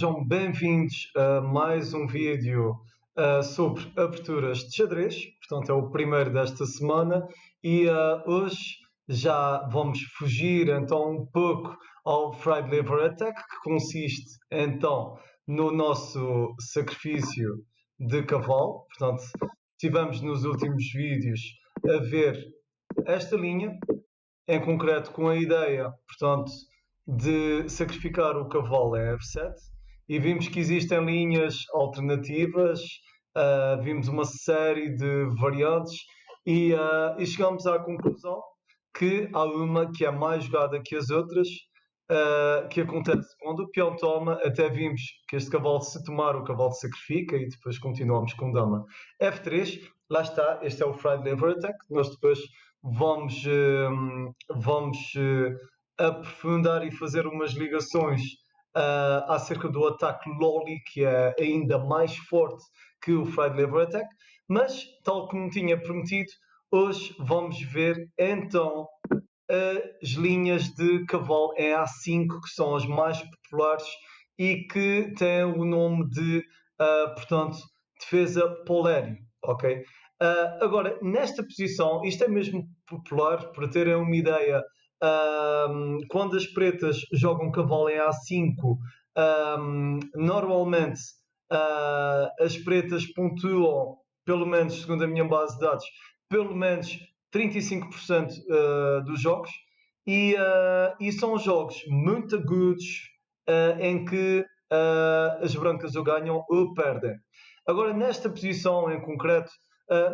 Sejam bem-vindos a mais um vídeo sobre aberturas de xadrez. Portanto, é o primeiro desta semana e hoje já vamos fugir então um pouco ao Fried Liver Attack, que consiste então no nosso sacrifício de cavalo. Portanto, tivemos nos últimos vídeos a ver esta linha, em concreto com a ideia, portanto, de sacrificar o cavalo em F7, e vimos que existem linhas alternativas, vimos uma série de variantes e chegamos à conclusão que há uma que é mais jogada que as outras, que acontece quando o peão toma. Até vimos que este cavalo, se tomar, o cavalo sacrifica, e depois continuamos com dama F3. Lá está, este é o Fried Liver Attack. Nós depois vamos aprofundar e fazer umas ligações acerca do ataque Loli, que é ainda mais forte que o Fried Liver Attack. Mas, tal como tinha prometido, hoje vamos ver então as linhas de cavalo em A5, que são as mais populares e que têm o nome de, portanto, defesa Polério, ok? Agora, nesta posição, isto é mesmo popular, para terem uma ideia, quando as pretas jogam cavalo em A5, normalmente as pretas pontuam, pelo menos segundo a minha base de dados, pelo menos 35% dos jogos, e são jogos muito agudos, em que as brancas ou ganham ou perdem. Agora, nesta posição em concreto,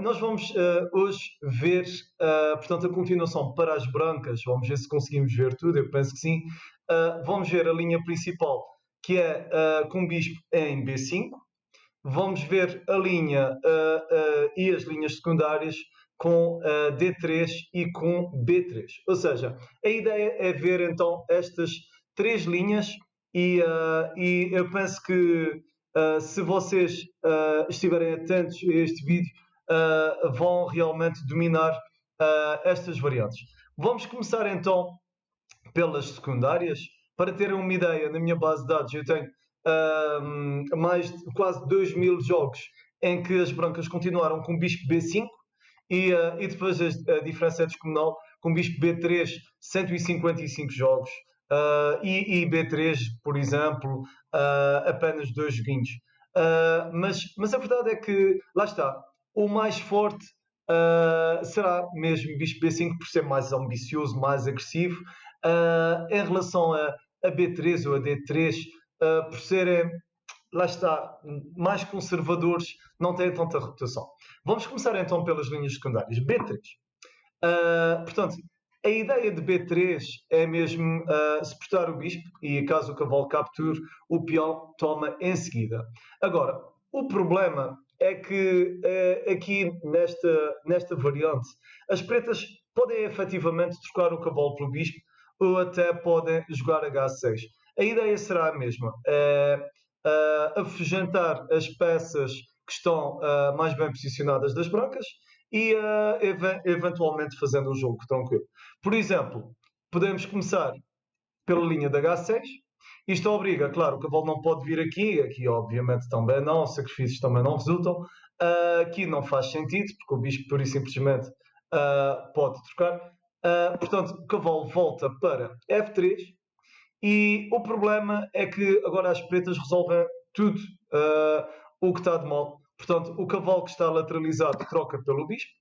nós vamos hoje ver, portanto, a continuação para as brancas. Vamos ver se conseguimos ver tudo, eu penso que sim. Vamos ver a linha principal, que é com bispo em B5. Vamos ver a linha e as linhas secundárias com D3 e com B3. Ou seja, a ideia é ver então estas três linhas e eu penso que se vocês estiverem atentos a este vídeo, vão realmente dominar estas variantes. Vamos começar então pelas secundárias. Para terem uma ideia, na minha base de dados eu tenho mais de quase 2000 jogos em que as brancas continuaram com bispo B5 e depois a diferença é descomunal, com bispo B3 155 jogos e B3, por exemplo, apenas 2 joguinhos. Mas a verdade é que, lá está, o mais forte será mesmo bispo B5, por ser mais ambicioso, mais agressivo, em relação a B3 ou a D3, por serem, lá está, mais conservadores, não têm tanta reputação. Vamos começar então pelas linhas secundárias. B3. Portanto, a ideia de B3 é mesmo suportar o bispo, e caso o cavalo capture, o peão toma em seguida. Agora, o problema é que aqui nesta variante, as pretas podem efetivamente trocar o cavalo pelo bispo, ou até podem jogar H6. A ideia será a mesma, afugentar as peças que estão mais bem posicionadas das brancas e eventualmente fazendo um jogo tranquilo. Por exemplo, podemos começar pela linha de H6. Isto obriga, claro, o cavalo não pode vir aqui obviamente também não, sacrifícios também não resultam, aqui não faz sentido, porque o bispo pura e simplesmente pode trocar. Portanto, o cavalo volta para F3 e o problema é que agora as pretas resolvem tudo o que está de mal. Portanto, o cavalo que está lateralizado troca pelo bispo.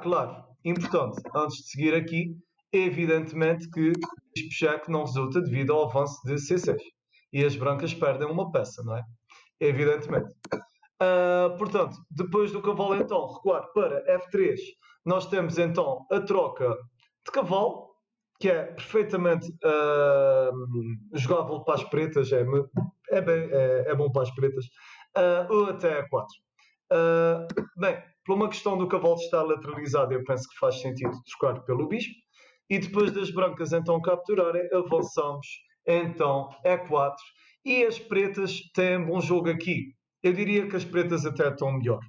Claro, importante, antes de seguir aqui, evidentemente que o bispo cheque não resulta devido ao avanço de C6. E as brancas perdem uma peça, não é? Evidentemente. Portanto, depois do cavalo então recuar para F3, nós temos então a troca de cavalo, que é perfeitamente jogável para as pretas, é bom para as pretas, ou até A4. Bem, por uma questão do cavalo estar lateralizado, eu penso que faz sentido trocar pelo bispo, e depois das brancas então capturarem, avançamos então E4, e as pretas têm bom jogo aqui. Eu diria que as pretas até estão melhor,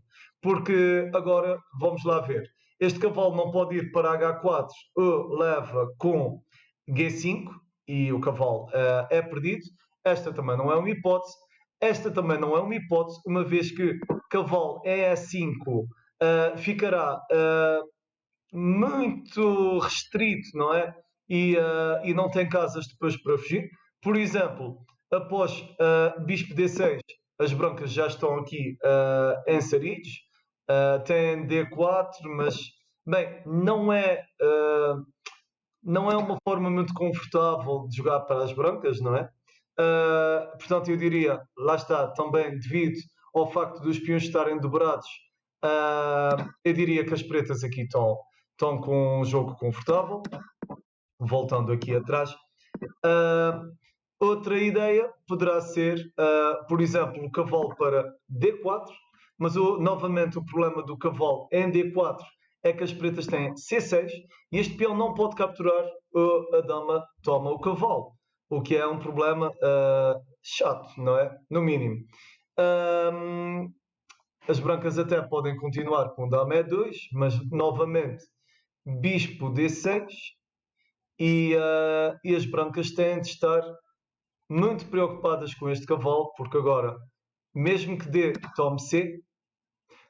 porque agora vamos lá ver. Este cavalo não pode ir para H4 ou leva com G5 e o cavalo é perdido. esta também não é uma hipótese, esta também não é uma hipótese, uma vez que cavalo em E5 ficará muito restrito, não é? E não tem casas depois para fugir. Por exemplo, após bispo D6, as brancas já estão aqui inseridos, têm D4, mas, bem, não é uma forma muito confortável de jogar para as brancas, não é? Portanto, eu diria, lá está, também devido ao facto dos peões estarem dobrados, eu diria que as pretas aqui estão com um jogo confortável. Voltando aqui atrás. Outra ideia poderá ser, por exemplo, o cavalo para D4, mas novamente o problema do cavalo em D4 é que as pretas têm C6 e este peão não pode capturar, a dama toma o cavalo, o que é um problema chato, não é? No mínimo. As brancas até podem continuar com dama E2, mas novamente bispo D6 e as brancas têm de estar muito preocupadas com este cavalo, porque agora, mesmo que D tome C,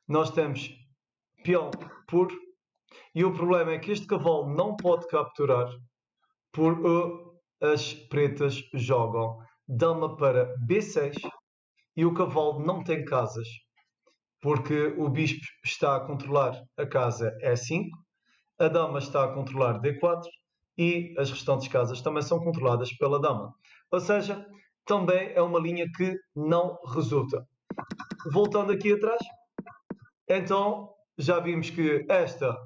nós temos peão puro, e o problema é que este cavalo não pode capturar, por as pretas jogam dama para B6 e o cavalo não tem casas, porque o bispo está a controlar a casa E5, a dama está a controlar D4 e as restantes casas também são controladas pela dama. Ou seja, também é uma linha que não resulta. Voltando aqui atrás, então já vimos que esta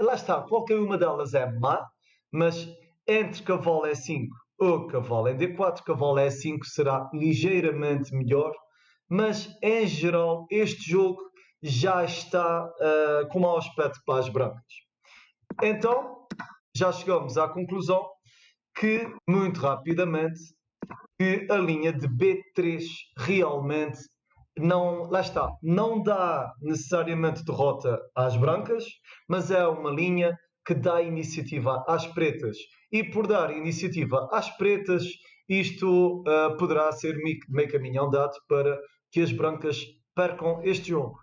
lá está, qualquer uma delas é má, mas entre cavalo E5 ou cavalo em D4, cavalo E5 será ligeiramente melhor, mas em geral este jogo já está com mau aspecto para as brancas. Então, já chegamos à conclusão que, muito rapidamente, que a linha de B3 realmente não, lá está, não dá necessariamente derrota às brancas, mas é uma linha que dá iniciativa às pretas. E por dar iniciativa às pretas, isto poderá ser meio caminho andado para que as brancas percam este jogo.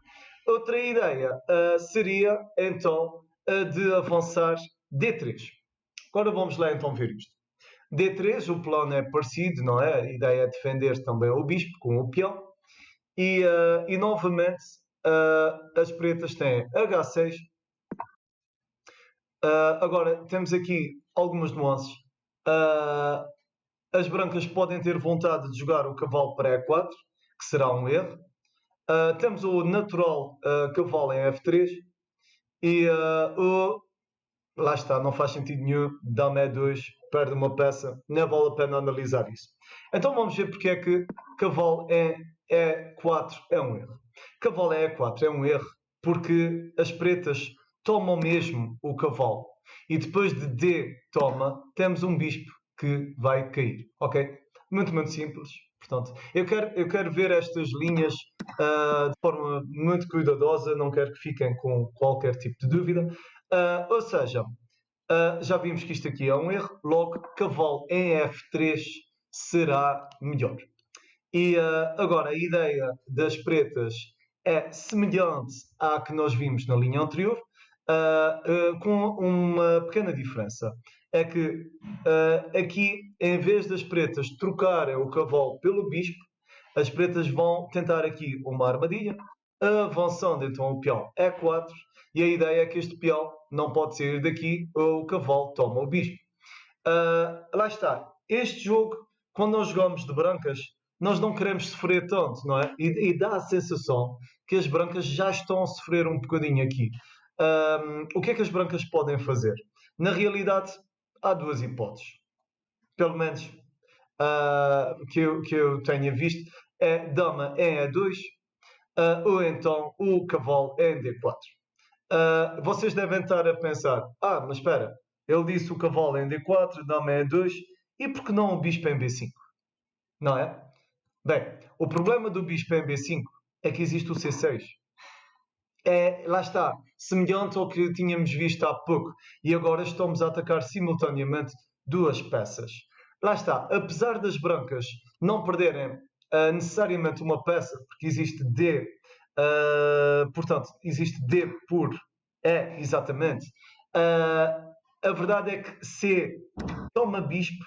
Outra ideia seria, então, a de avançar D3. Agora vamos lá então ver isto. D3, o plano é parecido, não é? A ideia é defender também o bispo com o peão. E novamente, as pretas têm H6. Agora, temos aqui algumas nuances. As brancas podem ter vontade de jogar o cavalo para E4, que será um erro. Temos o natural cavalo em F3. E lá está, não faz sentido nenhum, dama E2, perde uma peça, nem vale a pena analisar isso. Então vamos ver porque é que cavalo em E4 é um erro. Cavalo em E4 é um erro porque as pretas tomam mesmo o cavalo e depois de D toma, temos um bispo que vai cair, ok? Muito simples. Portanto, eu quero ver estas linhas de forma muito cuidadosa, não quero que fiquem com qualquer tipo de dúvida. Ou seja, já vimos que isto aqui é um erro, logo cavalo em F3 será melhor. E agora a ideia das pretas é semelhante à que nós vimos na linha anterior, com uma pequena diferença. É que aqui, em vez das pretas trocarem o cavalo pelo bispo, as pretas vão tentar aqui uma armadilha, avançando então o peão E4, e a ideia é que este peão não pode sair daqui ou o cavalo toma o bispo. Lá está. Este jogo, quando nós jogamos de brancas, nós não queremos sofrer tanto, não é? E dá a sensação que as brancas já estão a sofrer um bocadinho aqui. O que é que as brancas podem fazer? Na realidade, há duas hipóteses. Pelo menos que eu tenha visto, é dama em E2 ou então o cavalo em D4. Vocês devem estar a pensar, mas espera, ele disse o cavalo em D4, dama em E2, e por que não o bispo em B5? Não é? Bem, o problema do bispo em B5 é que existe o C6. Lá está, semelhante ao que tínhamos visto há pouco, e agora estamos a atacar simultaneamente duas peças. lá está, apesar das brancas não perderem necessariamente uma peça, porque existe D, portanto, existe D por E, exatamente. A verdade é que C toma bispo,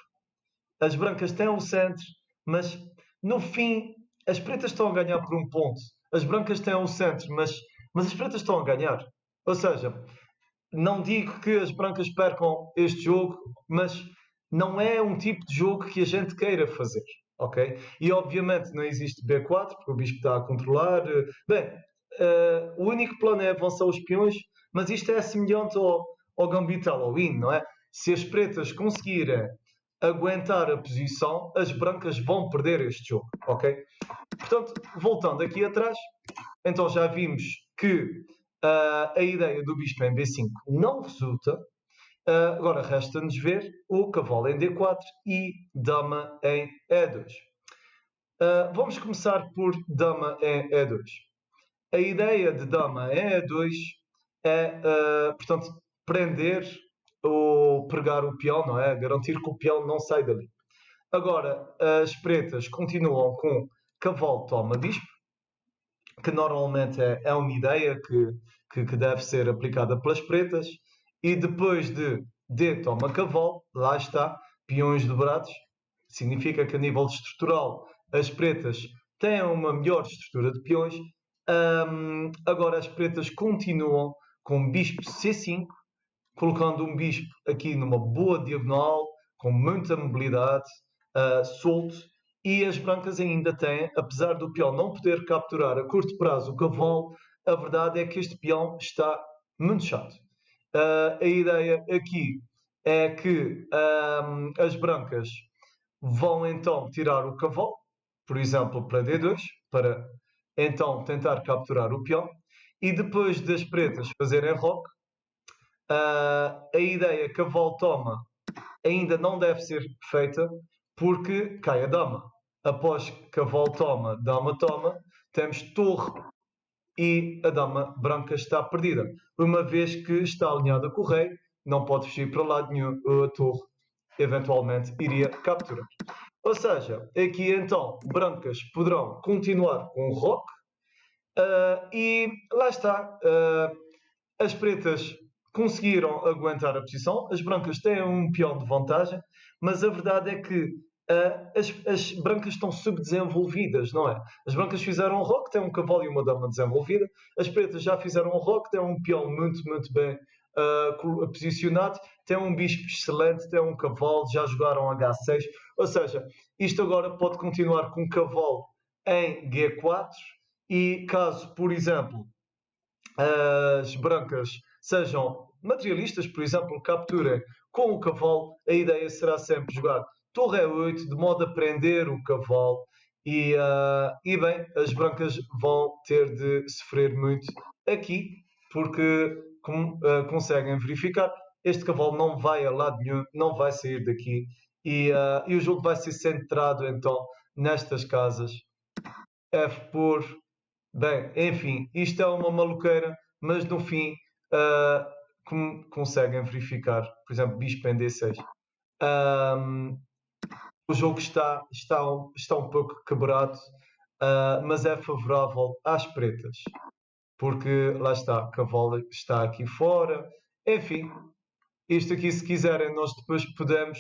as brancas têm o centro, mas no fim as pretas estão a ganhar por um ponto. As brancas têm o centro, mas as pretas estão a ganhar. Ou seja, não digo que as brancas percam este jogo, mas não é um tipo de jogo que a gente queira fazer, ok? E obviamente não existe B4, porque o bispo está a controlar. Bem, o único plano é avançar os peões, mas isto é semelhante ao Gambit Halloween, não é? Se as pretas conseguirem aguentar a posição, as brancas vão perder este jogo, ok? Portanto, voltando aqui atrás, então já vimos que a ideia do bispo em B5 não resulta. Agora resta-nos ver o cavalo em D4 e dama em E2. Vamos começar por dama em E2. A ideia de dama em E2 é, portanto, prender ou pregar o peão, não é? Garantir que o peão não sai dali. Agora, as pretas continuam com cavalo toma bispo, que normalmente é uma ideia que deve ser aplicada pelas pretas, e depois de D toma cavalo, lá está, peões dobrados, significa que a nível estrutural as pretas têm uma melhor estrutura de peões. Agora as pretas continuam com bispo C5, colocando um bispo aqui numa boa diagonal, com muita mobilidade, solto, e as brancas ainda têm, apesar do peão não poder capturar a curto prazo o cavalo, a verdade é que este peão está muito chato. A ideia aqui é que as brancas vão então tirar o cavalo, por exemplo, para D2, para então tentar capturar o peão, e depois das pretas fazerem roque, a ideia cavalo toma ainda não deve ser feita porque cai a dama. Após cavalo toma, dama toma, temos torre e a dama branca está perdida. Uma vez que está alinhada com o rei, não pode fugir para lado nenhum, a torre eventualmente iria capturar. Ou seja, aqui então brancas poderão continuar com o roque e lá está. As pretas conseguiram aguentar a posição, as brancas têm um peão de vantagem, mas a verdade é que as brancas estão subdesenvolvidas, não é? As brancas fizeram um roque, têm um cavalo e uma dama desenvolvida, as pretas já fizeram um roque, têm um peão muito, muito bem posicionado, têm um bispo excelente, têm um cavalo, já jogaram H6, ou seja, isto agora pode continuar com um cavalo em G4 e caso, por exemplo, as brancas sejam materialistas, por exemplo, capturem com o cavalo, a ideia será sempre jogar torre E8, de modo a prender o cavalo, e bem, as brancas vão ter de sofrer muito aqui, porque como conseguem verificar, este cavalo não vai a lado nenhum, não vai sair daqui, e o jogo vai ser centrado então nestas casas. F por bem, enfim, isto é uma maluqueira, mas no fim, como conseguem verificar, por exemplo, Bispo em D6, o jogo está um pouco quebrado, mas é favorável às pretas, porque lá está, Cavalo está aqui fora, enfim, isto aqui, se quiserem, nós depois podemos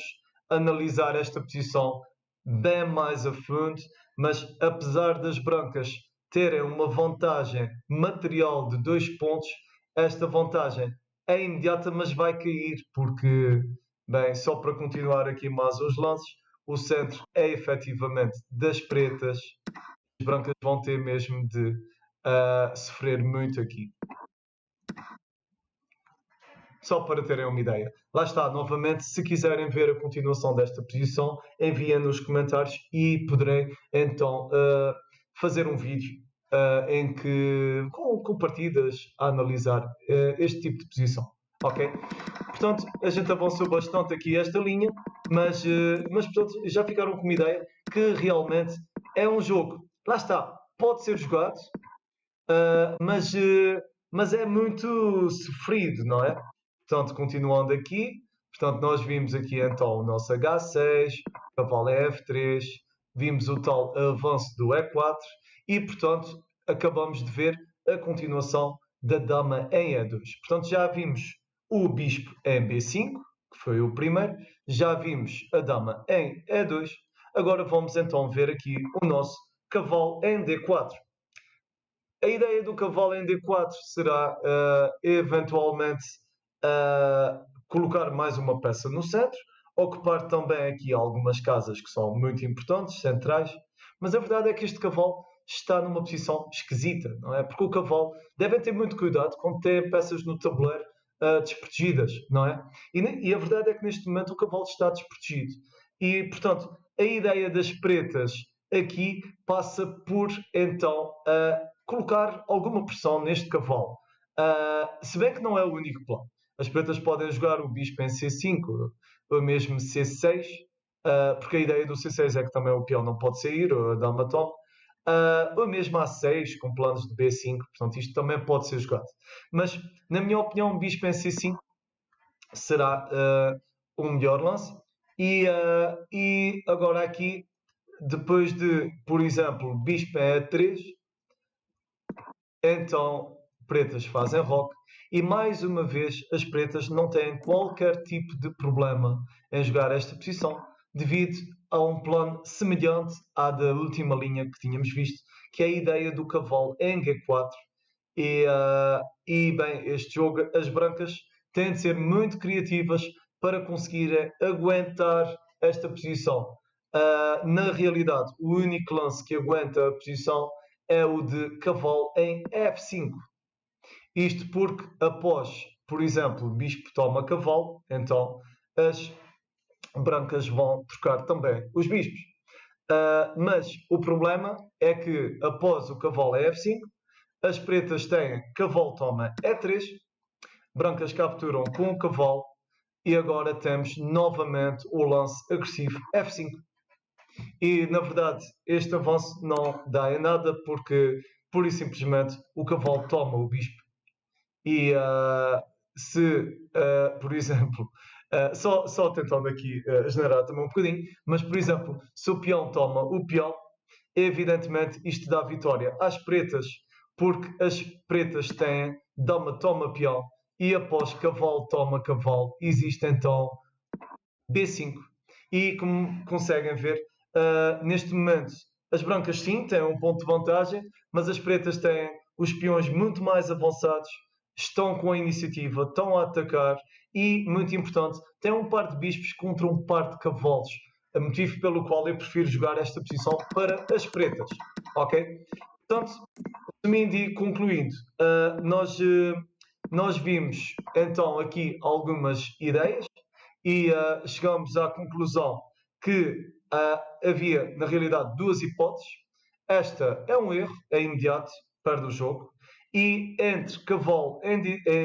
analisar esta posição bem mais a fundo, mas apesar das brancas terem uma vantagem material de 2 pontos, esta vantagem é imediata, mas vai cair, porque, bem, só para continuar aqui mais os lances, o centro é efetivamente das pretas, as brancas vão ter mesmo de sofrer muito aqui. Só para terem uma ideia. Lá está, novamente, se quiserem ver a continuação desta posição, enviem nos comentários e poderei então fazer um vídeo em que, com partidas, a analisar este tipo de posição. Ok? Portanto, a gente avançou bastante aqui esta linha, mas portanto, já ficaram com uma ideia que realmente é um jogo, lá está, pode ser jogado, mas é muito sofrido, não é? Portanto, continuando aqui, Portanto, nós vimos aqui então o nosso H6, cavalo é F3, vimos o tal avanço do E4 e, portanto, acabamos de ver a continuação da dama em E2. Portanto, já vimos o bispo em B5, que foi o primeiro, já vimos a dama em E2, agora vamos então ver aqui o nosso cavalo em D4. A ideia do cavalo em D4 será eventualmente colocar mais uma peça no centro, ocupar também aqui algumas casas que são muito importantes, centrais, mas a verdade é que este cavalo está numa posição esquisita, não é? Porque o cavalo deve ter muito cuidado quando tem peças no tabuleiro desprotegidas, não é? E a verdade é que neste momento o cavalo está desprotegido. E, portanto, a ideia das pretas aqui passa por, então, colocar alguma pressão neste cavalo. Se bem que não é o único plano. As pretas podem jogar o bispo em C5 ou mesmo C6, porque a ideia do C6 é que também o peão não pode sair, ou a dama toma. Ou mesmo A6, com planos de B5, portanto isto também pode ser jogado. Mas, na minha opinião, o bispo em C5 será o melhor lance. E agora aqui, depois de, por exemplo, bispo em E3, então pretas fazem roque e mais uma vez as pretas não têm qualquer tipo de problema em jogar esta posição devido a um plano semelhante à da última linha que tínhamos visto, que é a ideia do cavalo em G4 e bem, este jogo, as brancas têm de ser muito criativas para conseguirem aguentar esta posição. Na realidade, o único lance que aguenta a posição é o de cavalo em F5. Isto porque após, por exemplo, o bispo toma cavalo, então as brancas vão trocar também os bispos. Mas o problema é que após o cavalo é F5, as pretas têm cavalo toma E3, brancas capturam com o cavalo e agora temos novamente o lance agressivo F5. E na verdade este avanço não dá em nada porque pura e simplesmente o cavalo toma o bispo e se, por exemplo, só tentando aqui generar também um bocadinho, mas por exemplo, se o peão toma o peão, evidentemente isto dá vitória às pretas, porque as pretas têm dama toma peão e após cavalo toma cavalo, existe então B5. E como conseguem ver, neste momento as brancas sim têm um ponto de vantagem, mas as pretas têm os peões muito mais avançados, estão com a iniciativa, estão a atacar e, muito importante, têm um par de bispos contra um par de cavalos. Motivo pelo qual eu prefiro jogar esta posição para as pretas. Ok? Portanto, resumindo e concluindo, nós vimos então aqui algumas ideias e chegamos à conclusão que havia, na realidade, duas hipóteses. Esta é um erro, é imediato, perde o jogo. E entre cavalo em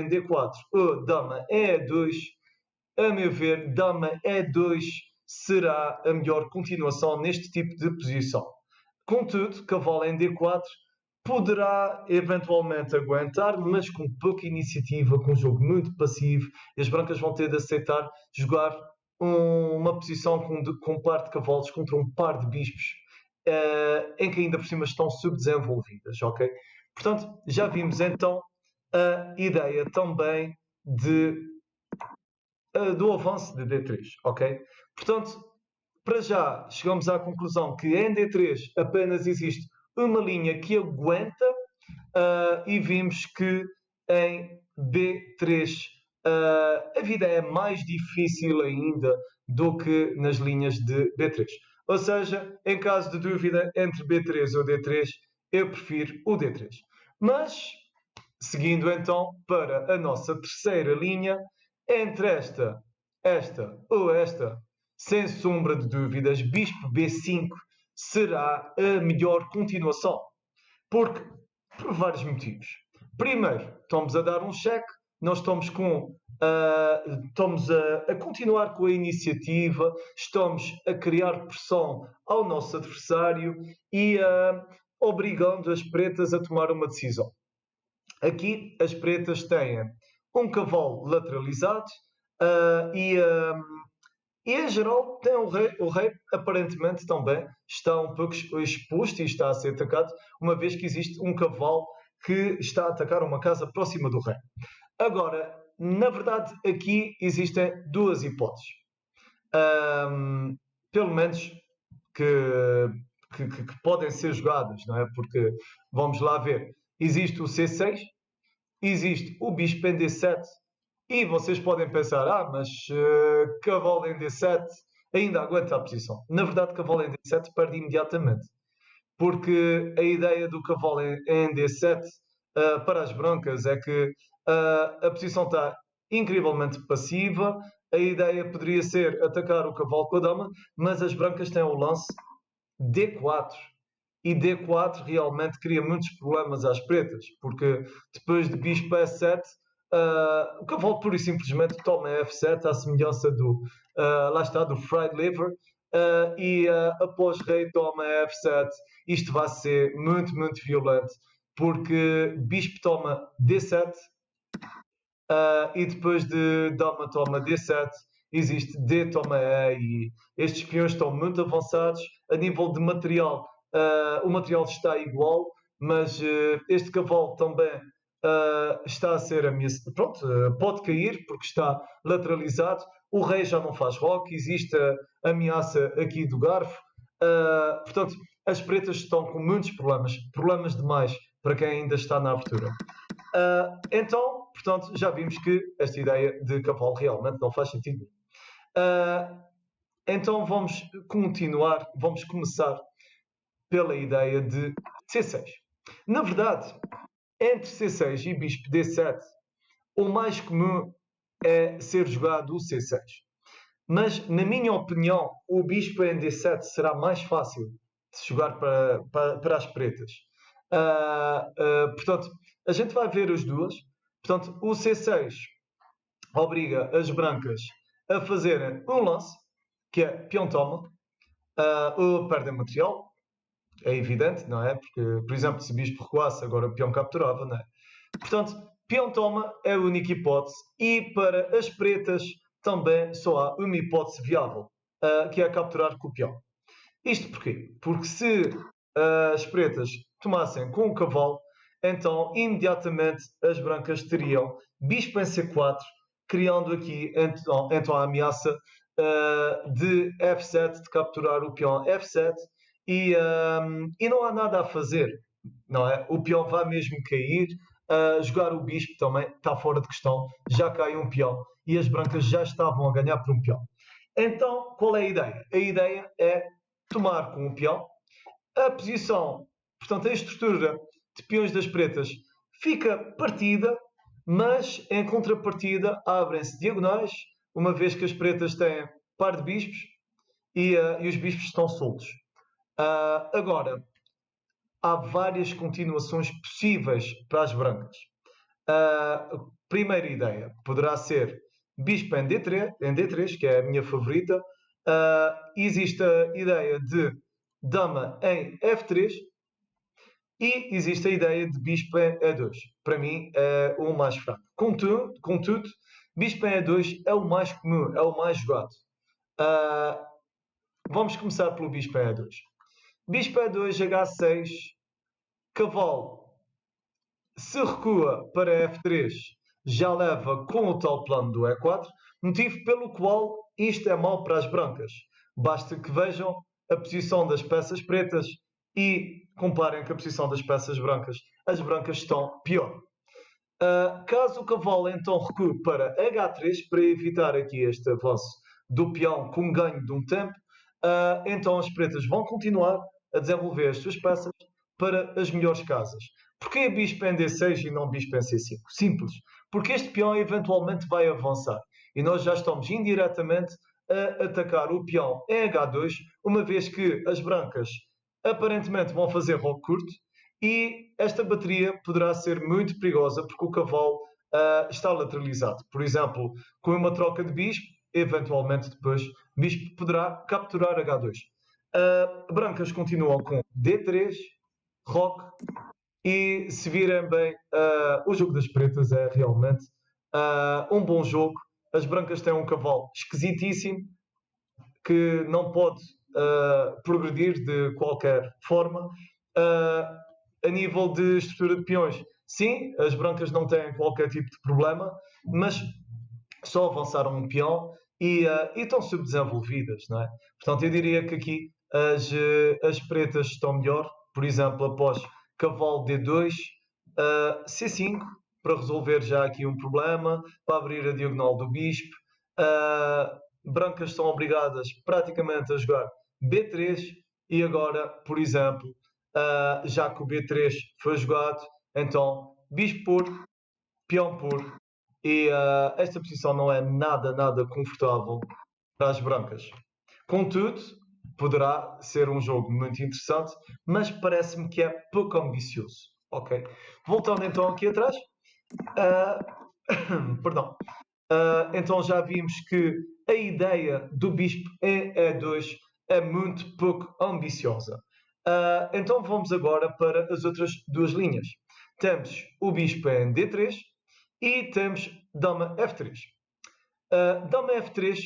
D4 ou dama em E2, a meu ver, dama E2 será a melhor continuação neste tipo de posição. Contudo, cavalo em D4 poderá eventualmente aguentar, mas com pouca iniciativa, com um jogo muito passivo, e as brancas vão ter de aceitar jogar uma posição com um par de cavalos contra um par de bispos, em que ainda por cima estão subdesenvolvidas, ok? Portanto, já vimos então a ideia também do avanço de D3, ok? Portanto, para já chegamos à conclusão que em D3 apenas existe uma linha que aguenta e vimos que em B3 a vida é mais difícil ainda do que nas linhas de B3. Ou seja, em caso de dúvida entre B3 ou D3, eu prefiro o D3. Mas, seguindo então para a nossa terceira linha, entre esta ou esta, sem sombra de dúvidas, bispo B5 será a melhor continuação. Porque, por vários motivos. Primeiro, estamos a dar um cheque, nós estamos a continuar com a iniciativa, estamos a criar pressão ao nosso adversário e obrigando as pretas a tomar uma decisão. Aqui as pretas têm um cavalo lateralizado, Uh, e, uh, e em geral tem o rei aparentemente também está um pouco exposto e está a ser atacado, uma vez que existe um cavalo que está a atacar uma casa próxima do rei. Agora, na verdade, aqui existem duas hipóteses. Um, Pelo menos que, que podem ser jogadas, não é? Porque vamos lá ver, existe o C6, existe o bispo em D7 e vocês podem pensar, mas cavalo em D7 ainda aguenta a posição. Na verdade, cavalo em D7 perde imediatamente, porque a ideia do cavalo em D7 para as brancas é que a posição está incrivelmente passiva. A ideia poderia ser atacar o cavalo com a dama, mas as brancas têm o lance D4. E D4 realmente cria muitos problemas às pretas, porque depois de bispo E7, o cavalo pura e simplesmente toma F7, à semelhança do, lá está, do fried liver, e após rei toma F7. Isto vai ser muito, muito violento, porque bispo toma D7, e depois de dama toma D7, existe D toma E, e estes peões estão muito avançados. A nível de material, o material está igual, mas este cavalo também está a ser ameaçado. Pronto, pode cair porque está lateralizado. O rei já não faz roque, existe a ameaça aqui do garfo. Portanto, as pretas estão com muitos problemas, problemas demais para quem ainda está na abertura. Então, portanto, já vimos que esta ideia de cavalo realmente não faz sentido. Então vamos continuar, vamos começar pela ideia de C6. Na verdade, entre C6 e bispo D7, o mais comum é ser jogado o C6. Mas, na minha opinião, o bispo em D7 será mais fácil de jogar para as pretas. Portanto, a gente vai ver as duas. Portanto, o C6 obriga as brancas a fazerem um lance, que é peão toma, ou perdem material, é evidente, não é? Porque, por exemplo, se o bispo recuasse, agora o peão capturava, não é? Portanto, peão toma é a única hipótese, e para as pretas também só há uma hipótese viável, que é capturar com o peão. Isto porquê? Porque se as pretas tomassem com o cavalo, então imediatamente as brancas teriam bispo em C4, criando aqui então a ameaça de F7, de capturar o peão F7, e não há nada a fazer, não é? O peão vai mesmo cair, jogar o bispo também está fora de questão, já cai um peão e as brancas já estavam a ganhar por um peão. Então, qual é a ideia? A ideia é tomar com o peão. A posição, portanto, a estrutura de peões das pretas fica partida, mas em contrapartida abrem-se diagonais, uma vez que as pretas têm par de bispos e os bispos estão soltos. Agora, há várias continuações possíveis para as brancas. A primeira ideia poderá ser bispo em D3, que é a minha favorita. Existe a ideia de dama em F3 e existe a ideia de bispo em E2. Para mim é o mais fraco. Contudo, bispo em E2 é o mais comum, é o mais jogado. Vamos começar pelo bispo em E2. Bispo em E2, H6, cavalo. Se recua para F3, já leva com o tal plano do E4, motivo pelo qual isto é mau para as brancas. Basta que vejam a posição das peças pretas e comparem com a posição das peças brancas. As brancas estão pior. Caso o cavalo então recue para H3, para evitar aqui este avanço do peão com ganho de um tempo, então as pretas vão continuar a desenvolver as suas peças para as melhores casas. Porquê bispo em D6 e não bispo em C5? Simples. Porque este peão eventualmente vai avançar. E nós já estamos indiretamente a atacar o peão em H2, uma vez que as brancas aparentemente vão fazer roque curto, e esta bateria poderá ser muito perigosa porque o cavalo está lateralizado. Por exemplo, com uma troca de bispo, eventualmente depois, bispo poderá capturar H2. Brancas continuam com D3, roque, e se virem bem, o jogo das pretas é realmente um bom jogo, as brancas têm um cavalo esquisitíssimo que não pode progredir de qualquer forma. A nível de estrutura de peões, sim, as brancas não têm qualquer tipo de problema, mas só avançaram um peão e estão subdesenvolvidas, não é? Portanto, eu diria que aqui as pretas estão melhor, por exemplo, após cavalo D2, C5, para resolver já aqui um problema, para abrir a diagonal do bispo. Brancas são obrigadas praticamente a jogar B3 e agora, por exemplo, já que o B3 foi jogado, então bispo puro, peão puro, e esta posição não é nada confortável para as brancas. Contudo, poderá ser um jogo muito interessante, mas parece-me que é pouco ambicioso. Ok? Voltando então aqui atrás, perdão. Então já vimos que a ideia do bispo em E2 é muito pouco ambiciosa. Então vamos agora para as outras duas linhas. Temos o bispo em D3 e temos dama F3. Dama F3,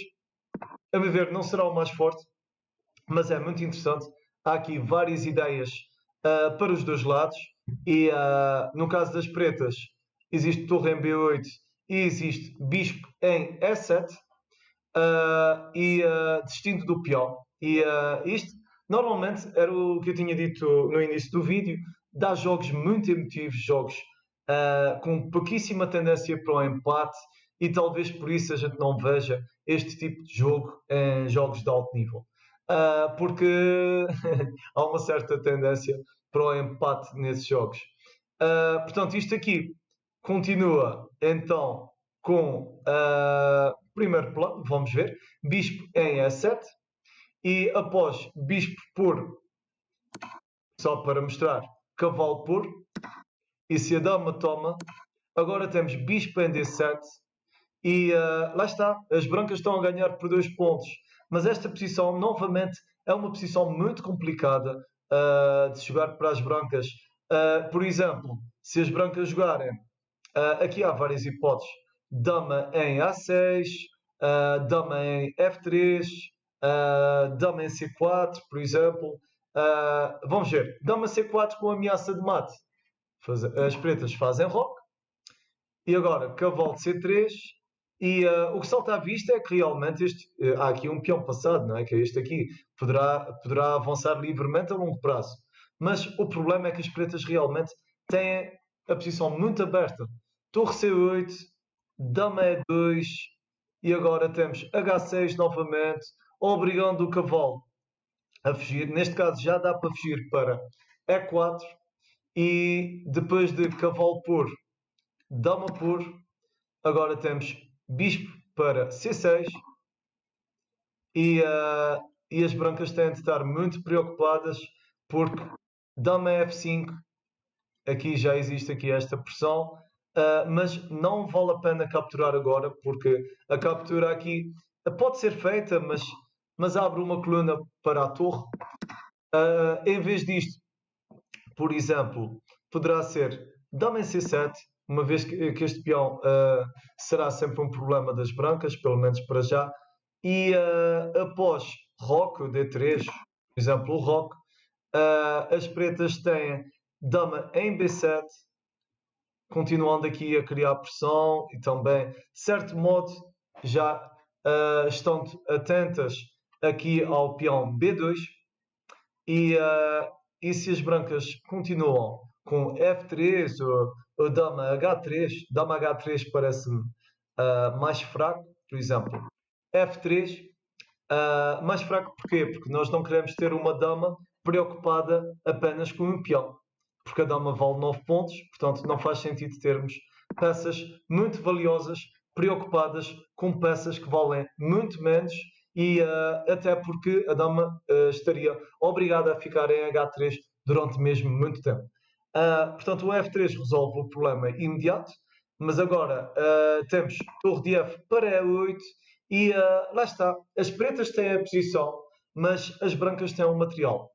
a meu ver, não será o mais forte, mas é muito interessante. Há aqui várias ideias para os dois lados e no caso das pretas existe torre em B8 e existe bispo em E7 distinto do peão. Isto normalmente era o que eu tinha dito no início do vídeo, dá jogos muito emotivos, jogos com pouquíssima tendência para o empate e talvez por isso a gente não veja este tipo de jogo em jogos de alto nível. Porque há uma certa tendência para o empate nesses jogos. Portanto, isto aqui continua então com primeiro plano, vamos ver, bispo em E7 e após bispo por, só para mostrar, cavalo por, e se a dama toma, agora temos bispo em D7 e lá está, as brancas estão a ganhar por 2 pontos, mas esta posição novamente é uma posição muito complicada de jogar para as brancas. Por exemplo, se as brancas jogarem, aqui há várias hipóteses, dama em A6, dama em F3, dama em C4, por exemplo. Vamos ver, dama C4 com ameaça de mate. As pretas fazem roque. E agora, cavalo de C3. E o que salta à vista é que realmente há aqui um peão passado, não é? Que é este aqui. Poderá avançar livremente a longo prazo. Mas o problema é que as pretas realmente têm a posição muito aberta. Torre C8, dama E2 e agora temos H6 novamente, obrigando o cavalo a fugir. Neste caso já dá para fugir para E4 e depois de cavalo por, dama por, agora temos bispo para C6 e as brancas têm de estar muito preocupadas porque dama F5, aqui já existe aqui esta pressão, mas não vale a pena capturar agora porque a captura aqui pode ser feita, mas abre uma coluna para a torre. Em vez disto, por exemplo, poderá ser dama em C7, uma vez que este peão será sempre um problema das brancas, pelo menos para já, e após roque, o D3, por exemplo, o roque, as pretas têm dama em B7, continuando aqui a criar pressão e também, de certo modo, já estão atentas aqui ao peão B2 e se as brancas continuam com F3 ou dama H3 parece-me mais fraco, por exemplo, F3, mais fraco porquê? Porque nós não queremos ter uma dama preocupada apenas com um peão, porque a dama vale 9 pontos, portanto não faz sentido termos peças muito valiosas preocupadas com peças que valem muito menos e até porque a dama estaria obrigada a ficar em H3 durante mesmo muito tempo. Portanto, o F3 resolve o problema imediato, mas agora temos torre de F para E8 e lá está. As pretas têm a posição, mas as brancas têm o material.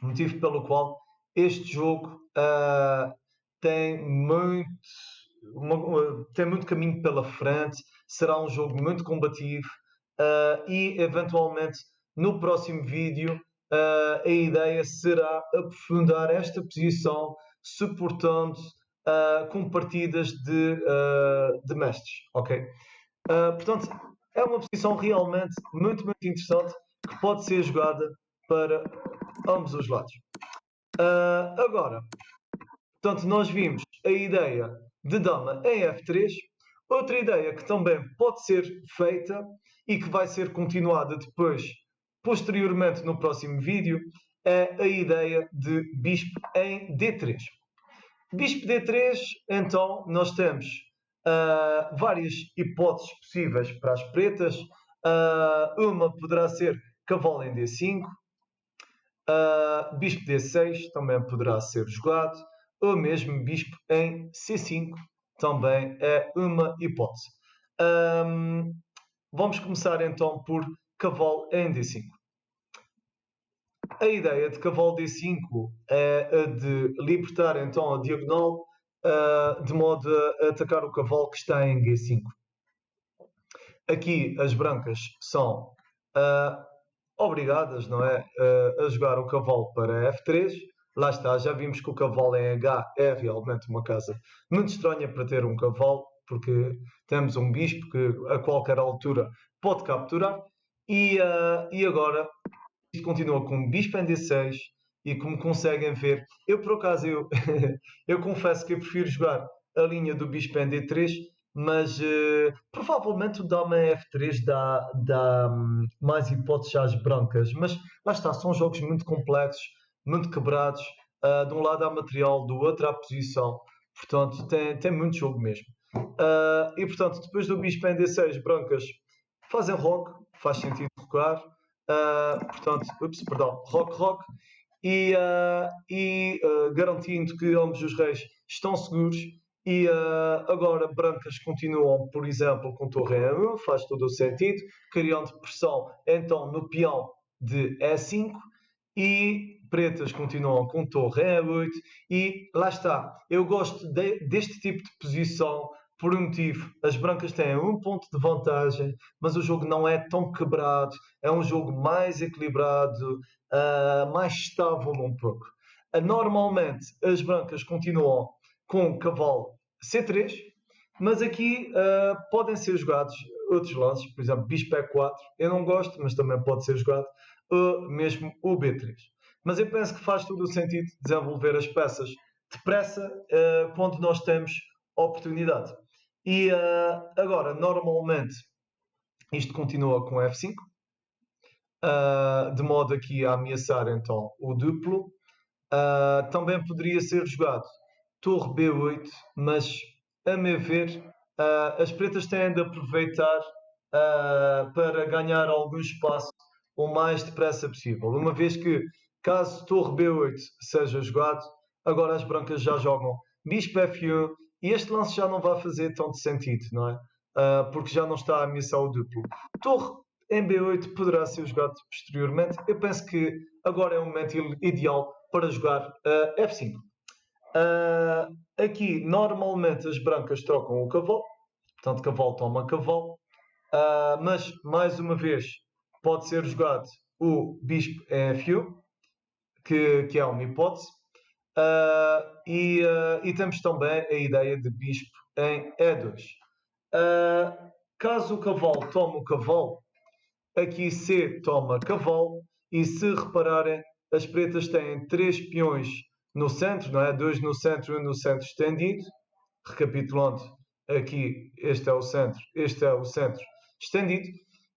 Motivo pelo qual este jogo tem tem muito caminho pela frente, será um jogo muito combativo e eventualmente no próximo vídeo a ideia será aprofundar esta posição suportando com partidas de mestres, ok? Portanto, é uma posição realmente muito, muito interessante que pode ser jogada para ambos os lados. Agora, portanto, nós vimos a ideia de dama em F3. Outra ideia que também pode ser feita e que vai ser continuada depois, posteriormente no próximo vídeo, é a ideia de bispo em D3. Bispo D3, então, nós temos várias hipóteses possíveis para as pretas. Uma poderá ser cavalo em D5, bispo D6 também poderá ser jogado, ou mesmo bispo em C5 também é uma hipótese. Vamos começar então por cavalo em D5. A ideia de cavalo D5 é a de libertar então a diagonal de modo a atacar o cavalo que está em G5. Aqui as brancas são obrigadas, não é, a jogar o cavalo para F3. Lá está, já vimos que o cavalo em H é realmente uma casa muito estranha para ter um cavalo, porque temos um bispo que a qualquer altura pode capturar. E agora isto continua com bispo em D6 e como conseguem ver, eu por acaso eu confesso que eu prefiro jogar a linha do bispo em D3, mas provavelmente o dama em F3 dá mais hipóteses às brancas, mas lá está, são jogos muito complexos, muito quebrados, de um lado há material, do outro há posição, portanto tem muito jogo mesmo. E portanto, depois do bispo em D6, brancas fazem roque, faz sentido rocar. Portanto, rock, garantindo que ambos os reis estão seguros. E agora brancas continuam, por exemplo, com torre em E1, faz todo o sentido, criando pressão então no peão de E5, e pretas continuam com torre em E8, e lá está, eu gosto deste tipo de posição por um motivo. As brancas têm um ponto de vantagem, mas o jogo não é tão quebrado, é um jogo mais equilibrado, mais estável um pouco. Normalmente as brancas continuam com cavalo C3, mas aqui podem ser jogados outros lances, por exemplo, bispo E4, eu não gosto, mas também pode ser jogado, ou mesmo o B3. Mas eu penso que faz todo o sentido desenvolver as peças depressa quando nós temos oportunidade. E agora, normalmente, isto continua com F5, de modo aqui a ameaçar então o duplo. Também poderia ser jogado torre B8, mas a meu ver, as pretas têm de aproveitar para ganhar algum espaço o mais depressa possível. Uma vez que, caso torre B8 seja jogado, agora as brancas já jogam bispo F1 e este lance já não vai fazer tanto sentido, não é? Porque já não está a ameaçar o duplo. Torre em B8 poderá ser jogado posteriormente. Eu penso que agora é o momento ideal para jogar F5. Aqui, normalmente, as brancas trocam o cavalo. Portanto, cavalo toma cavalo. Mas, mais uma vez, pode ser jogado o bispo em F1, que é uma hipótese. E temos também a ideia de bispo em E2. Caso o cavalo tome o cavalo, aqui C toma cavalo, e se repararem, as pretas têm 3 peões no centro, não é? 2 no centro e 1 no centro estendido. Recapitulando, aqui este é o centro, este é o centro estendido.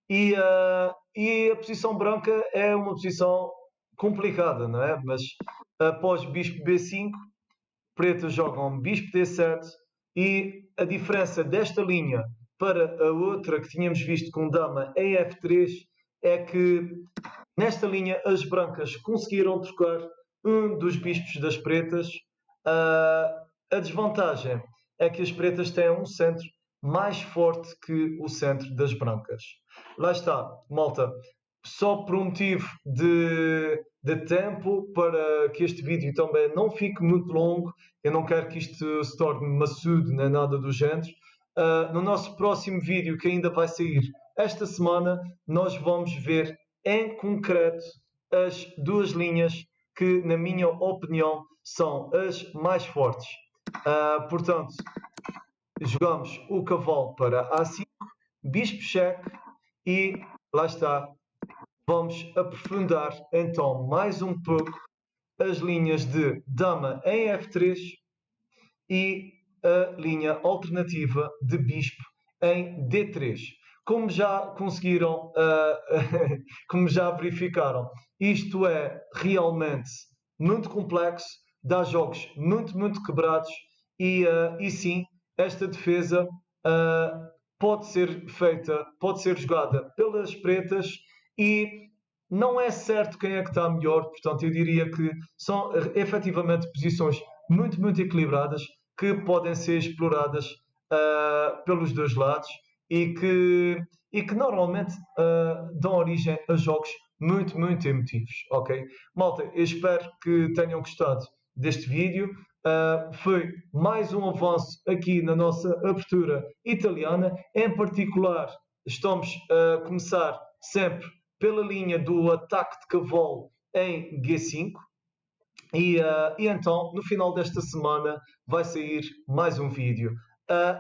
E a posição branca é uma posição complicada, não é? Mas após bispo B5, pretas jogam bispo D7, e a diferença desta linha para a outra que tínhamos visto com dama em F3 é que nesta linha as brancas conseguiram trocar um dos bispos das pretas. A desvantagem é que as pretas têm um centro mais forte que o centro das brancas. Lá está, malta, só por um motivo de de tempo para que este vídeo também não fique muito longo. Eu não quero que isto se torne maçudo nem nada do género. No nosso próximo vídeo, que ainda vai sair esta semana, nós vamos ver em concreto as duas linhas que, na minha opinião, são as mais fortes. Portanto, jogamos o cavalo para A5, bispo cheque e lá está. Vamos aprofundar então mais um pouco as linhas de dama em F3 e a linha alternativa de bispo em D3. Como já conseguiram, como já verificaram, isto é realmente muito complexo, dá jogos muito quebrados e sim, esta defesa pode ser feita, pode ser jogada pelas pretas e não é certo quem é que está melhor, portanto eu diria que são efetivamente posições muito equilibradas que podem ser exploradas pelos dois lados e que normalmente dão origem a jogos muito emotivos, ok? Malta, eu espero que tenham gostado deste vídeo. Foi mais um avanço aqui na nossa abertura italiana. Em particular, estamos a começar sempre pela linha do ataque de cavalo em G5. E então, no final desta semana, vai sair mais um vídeo.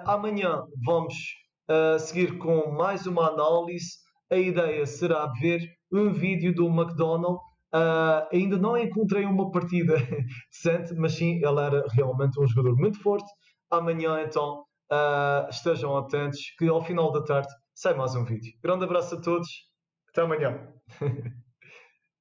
Amanhã vamos seguir com mais uma análise. A ideia será ver um vídeo do McDonald. Ainda não encontrei uma partida decente, mas sim, ele era realmente um jogador muito forte. Amanhã, então, estejam atentos que ao final da tarde sai mais um vídeo. Grande abraço a todos. Até amanhã.